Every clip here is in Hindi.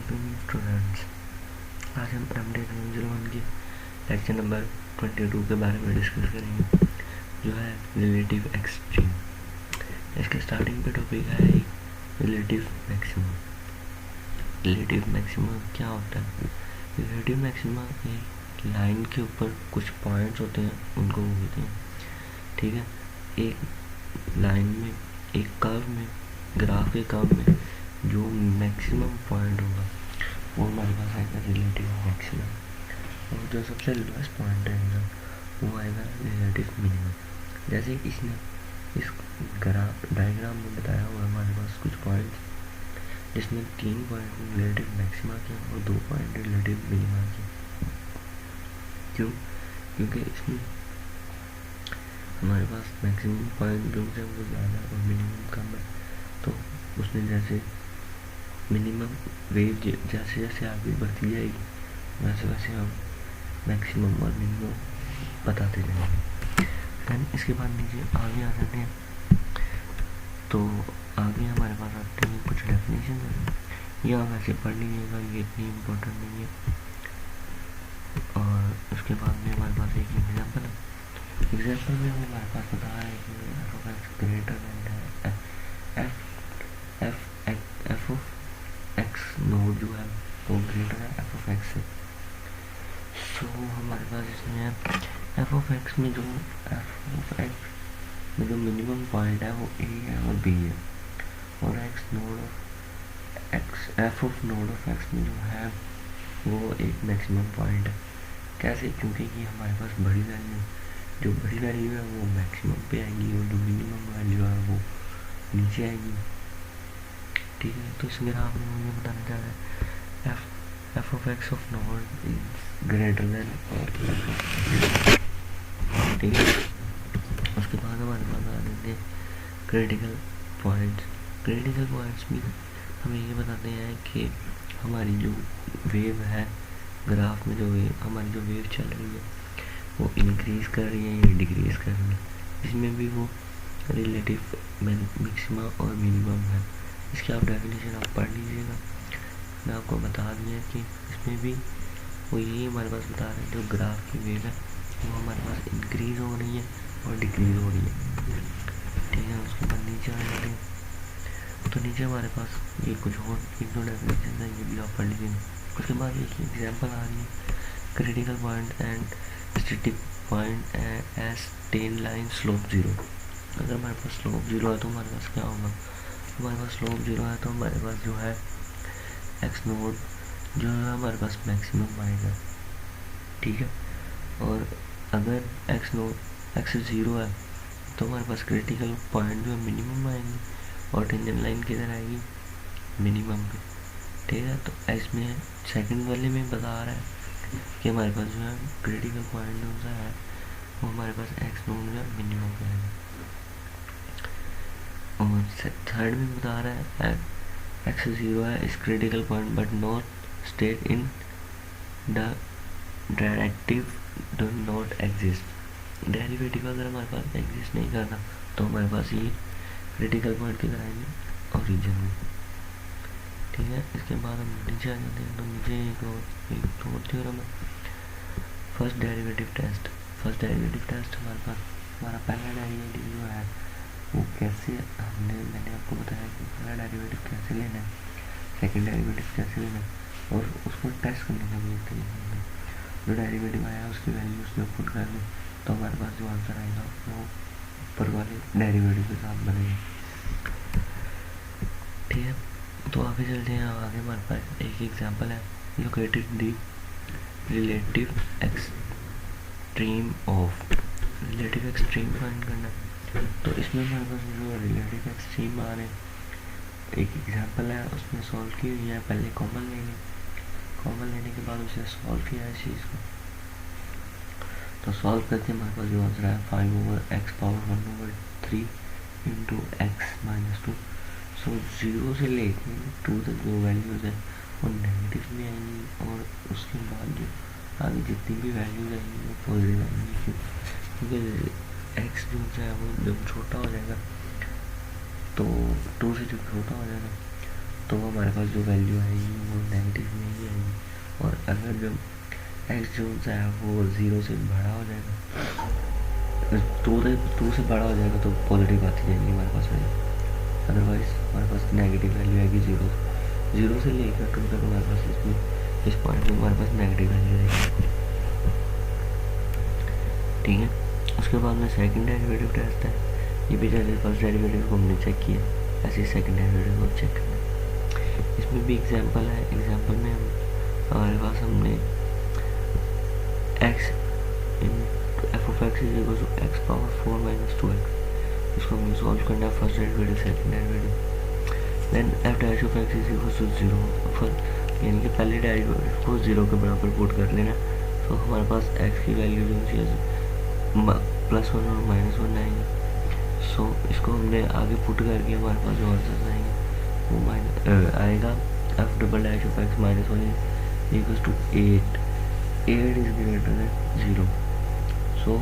Afternoon students. आज हम MTH 101 की लेक्चर नंबर 22 के बारे में डिस्कस करेंगे, जो है रिलेटिव एक्सट्रीम। इसके स्टार्टिंग पे टॉपिक है रिलेटिव मैक्सिमम। रिलेटिव मैक्सिमम क्या होता है? रिलेटिव मैक्सिमम एक लाइन के ऊपर कुछ पॉइंट्स होते हैं, उनको बोलते हैं। ठीक है, एक लाइन में, एक कर्व में, ग्राफ के कर्व में जो मैक्सिमम पॉइंट होगा वो हमारे पास आएगा रिलेटिव मैक्सिमम, और जो सबसे लोएस्ट पॉइंट रहेगा वो आएगा रिलेटिव मिनिमम। जैसे इसने इस डायग्राम में बताया हुआ हमारे पास कुछ पॉइंट्स, जिसमें 3 पॉइंट रिलेटिव मैक्सिमा के और 2 पॉइंट रिलेटिव मिनिमा के। क्यों? क्योंकि इसमें हमारे पास मैक्सिमम पॉइंट जो है वो ज़्यादा और मिनिमम कम है, तो उसने जैसे मिनिमम वेव जैसे जैसे आगे बढ़ती जाएगी वैसे वैसे हम मैक्सिमम और मिनिमम बताते जाएंगे। दैन इसके बाद नीचे आगे आ जाते हैं, तो आगे हमारे पास आते हैं कुछ डेफिनेशन है। यहाँ वैसे पढ़ लीजिएगा, ये इतनी इम्पोर्टेंट नहीं है। और उसके बाद में हमारे पास एक एग्जाम्पल है। एग्जाम्पल में हमारे पास बता रहा है कि greater than F of x node जो है वो ग्रेटर है एफ ऑफ एक्स से। सो हमारे पास इसमें है एफ ऑफ एक्स में जो मिनिमम पॉइंट है वो ए है और बी है, और x node of x F of node of x में जो है वो एक मैक्सिमम पॉइंट है। कैसे? क्योंकि ये हमारे पास बड़ी वैल्यू है वो मैक्सिमम पे आएगी और जो मिनिमम वैल्यू है वो नीचे आएगी। ठीक है, तो इस ग्राफ में मुझे बताना चाह रहा है F of x of node is greater then. ठीक है, उसके बाद हमारे पास आ जाते हैं क्रिटिकल पॉइंट्स। क्रिटिकल पॉइंट्स भी हमें ये बताते हैं कि हमारी जो वेव है ग्राफ में, हमारी जो वेव चल रही है वो इंक्रीज कर रही है या डिक्रीज कर रही है। इसमें भी वो रिलेटिव मैक्सिमा और मिनिमम है। इसकी आप डेफिनेशन आप पढ़ लीजिएगा, मैं आपको बता दिया कि इसमें भी वो यही हमारे पास बता रहे हैं, जो ग्राफ की वेव है वो हमारे पास इंक्रीज हो रही है और डिक्रीज हो रही है। ठीक है, उसके बाद नीचे आ जाते हैं, तो नीचे हमारे पास ये कुछ और एक दो डेफिनेशन है, ये भी आप पढ़ लीजिएगा। उसके बाद एक एग्जाम्पल आ रही है critical point and static point as tan line slope 0। अगर हमारे पास स्लोप 0 है तो हमारे पास क्या होगा? हमारे पास स्लोप 0 है तो हमारे पास जो है एक्स नोड जो है हमारे पास मैक्सिमम आएगा। ठीक है, और अगर एक्स 0 है तो हमारे पास क्रिटिकल पॉइंट जो है मिनिमम आएंगे और टेंजेंट लाइन किधर आएगी? मिनिमम पे। ठीक है, तो इसमें सेकंड वाले में बता रहा है कि हमारे पास जो है क्रिटिकल पॉइंट जो सा है वो हमारे पास एक्स नोड जो है मिनिमम पे आएगा, और थर्ड में बता रहा है एक्स 0 है इस critical point but not state in the derivative do not exist. Derivative अगर हमारे पास एग्जिस्ट नहीं करता तो हमारे पास ये क्रिटिकल पॉइंट किधर आएंगे? ओरिजिन में। ठीक है, इसके बाद हम नीचे आ जाते हैं, तो नीचे एक और थ्योरम है फर्स्ट डेरिवेटिव टेस्ट। हमारे पास हमारा पहला डेरिवेटिव जो है वो कैसे मैंने आपको बताया कि पहला डेरिवेटिव कैसे लेना है, सेकंड डेरिवेटिव कैसे लेना है, और उसको टेस्ट करने का भी एक तरीका है। जो डेरिवेटिव आया उसकी वैल्यू उसमें पुट कर दें तो हमारे पास जो आंसर आएगा वो ऊपर वाले डेरिवेटिव के साथ बनेगा। ठीक है, तो आगे चलते हैं। आगे हमारे पास एक एग्जांपल है located the relative extreme of. Relative extreme find करना है, तो इसमें हमारे पास जो रिलेटिव एक्सट्रीम आ रहे हैं, एक एग्जांपल है उसमें सॉल्व की हुई है। पहले कॉमन लेने के बाद उसे सॉल्व किया है इस चीज़ को, तो सॉल्व करके हमारे पास जो आंसर है 5/x⁻1/3 इंटू x-2। सो 0 से लेके 2 तक जो वैल्यूज़ है वो नेगेटिव में आएंगी, और उसके बाद जो आगे जितनी भी वैल्यूज़ आएंगी वो पॉजिटिव आएंगी। क्योंकि x जो है वो जब छोटा हो जाएगा तो 2 से जब छोटा हो जाएगा तो हमारे पास जो वैल्यू आएगी वो नेगेटिव में ही आएगी। और अगर जब एक्स जो है वो 0 से बड़ा हो जाएगा, 2 से बड़ा हो जाएगा तो पॉजिटिव आती जाएगी हमारे पास वैल्यू, अदरवाइज हमारे पास नेगेटिव वैल्यू आएगी 0 से लेकर 2 तक हमारे पास इसमें इस पॉइंट में हमारे पास नेगेटिव वैल्यू आएगी। ठीक है, उसके बाद में सेकंड डेरिवेटिव टेस्ट है। ये भी जैसे फर्स्ट डेरिवेटिव को हमने चेक किया, ऐसे सेकंड डेरिवेटिव को चेक करना है। इसमें भी एग्जांपल है। एग्जांपल में हमारे पास हमने x f of x is equal to x power 4 minus 2x, इसको हमें सॉल्व करना है first derivative second derivative. Then f dash of x is equal to 0, यानी कि पहले डेरिवेटिव को 0 के बराबर पुट कर लेना। तो हमारे पास x की वैल्यू जो है +1 और -1 आएंगे। सो इसको हमने आगे पुट करके हमारे पास जो आंसर आएंगे वो आएगा f double dash of x -1 is equal to 8 is greater than 0। So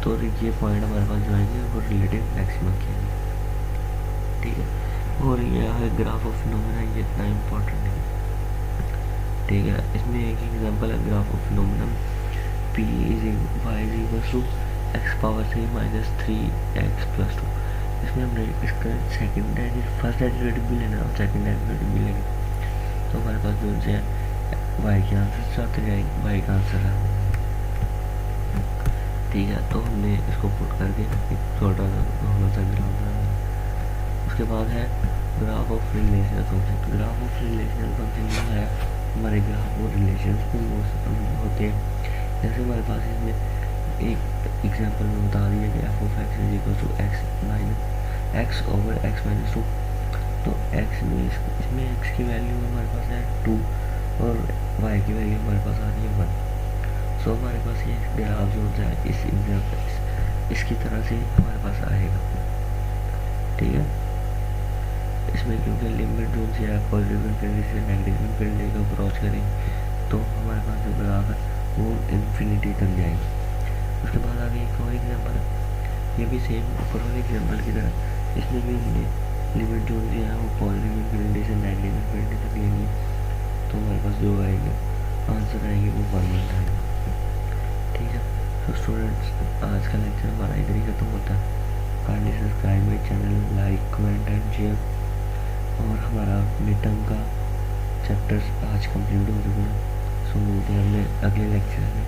तो ये पॉइंट हमारे पास जो आएंगे वो रिलेटिव मैक्सिमम के हैं। ठीक है, और ये है ग्राफ ऑफ फिनोमेना, ये इतना इम्पोर्टेंट नहीं। ठीक है, इसमें एक एग्जांपल है graph of phenomena p is y is equal to x power 3 minus 3x plus 2। इसमें हमने इसका सेकंड डेरिवेटिव फर्स्ट डेरिवेटिव भी लेना और सेकंड डेरिवेटिव भी लेना। तो हमारे पास जो है y के आंसर आते जाएंगे, y का आंसर है। ठीक है, तो हमने इसको पुट करके एक छोटा सा ग्राफ बनाया। उसके बाद है graph of relational function. Graph of relational function जो है हमारे ग्राफ और रिलेशन होते हैं। जैसे हमारे पास इसमें एक एग्जांपल में बता दिया कि f of x is equal to x over x minus 2। तो एक्स में इसमें एक्स की वैल्यू हमारे पास है 2 और वाई की वैल्यू हमारे पास आ रही है 1। सो हमारे पास ये ग्राफ जो होता है इस एग्जांपल इसकी तरह से हमारे पास आएगा। ठीक है, इसमें क्योंकि लिमिट जो है पॉजिटिव इन्फिनिटी से नेगेटिव इन्फिनिटी को अप्रोच करें तो हमारे पास जो ग्राफ है वो इन्फिनिटी तक जाएगी। उसके बाद आगे एक और एग्जांपल है, ये भी सेम ऊपर वाले एग्जांपल की तरह इसमें भी हमने लिमिट जो है वो पॉजिटिव इन्फिनिटी से नेगेटिव इन्फिनिटी तक लेंगे। तो हमारे पास जो आएगा आंसर आएंगे वो 1 आएगा। ठीक है, तो स्टूडेंट्स आज का लेक्चर हमारा इधर ही खत्म होता है। Kindly subscribe my channel, like comment and share. और हमारा मिड टर्म का चैप्टर्स आज कंप्लीट हो चुका है। सो मिलते हैं हमने अगले लेक्चर में।